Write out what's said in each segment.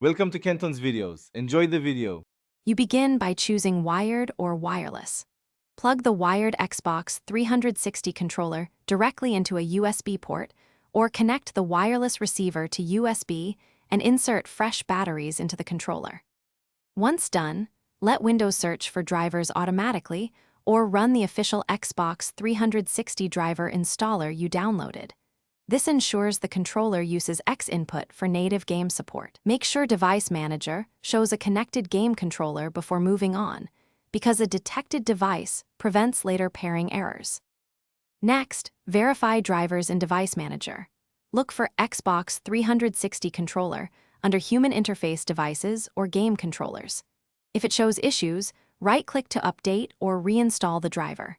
Welcome to Kenton's videos. Enjoy the video. You begin by choosing wired or wireless. Plug the wired Xbox 360 controller directly into a USB port, or connect the wireless receiver to USB and insert fresh batteries into the controller. Once done, let Windows search for drivers automatically or run the official Xbox 360 driver installer you downloaded. This ensures the controller uses X input for native game support. Make sure Device Manager shows a connected game controller before moving on, because a detected device prevents later pairing errors. Next, verify drivers in Device Manager. Look for Xbox 360 controller under Human Interface Devices or Game Controllers. If it shows issues, right-click to update or reinstall the driver.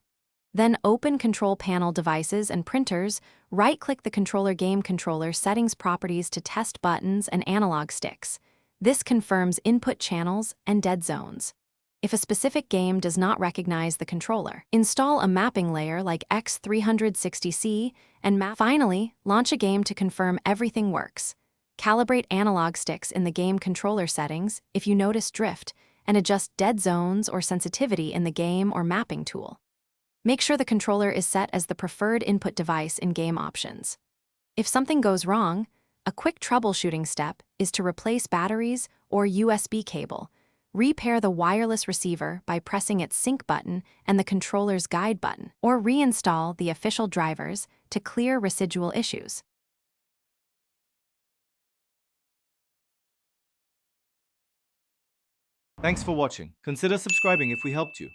Then open Control Panel Devices and Printers, right-click the controller Game Controller Settings Properties to test buttons and analog sticks. This confirms input channels and dead zones. If a specific game does not recognize the controller, install a mapping layer like X360C and Finally, launch a game to confirm everything works. Calibrate analog sticks in the game controller settings if you notice drift, and adjust dead zones or sensitivity in the game or mapping tool. Make sure the controller is set as the preferred input device in game options. If something goes wrong, a quick troubleshooting step is to replace batteries or USB cable. Repair the wireless receiver by pressing its sync button and the controller's guide button, or reinstall the official drivers to clear residual issues. Thanks for watching. Consider subscribing if we helped you.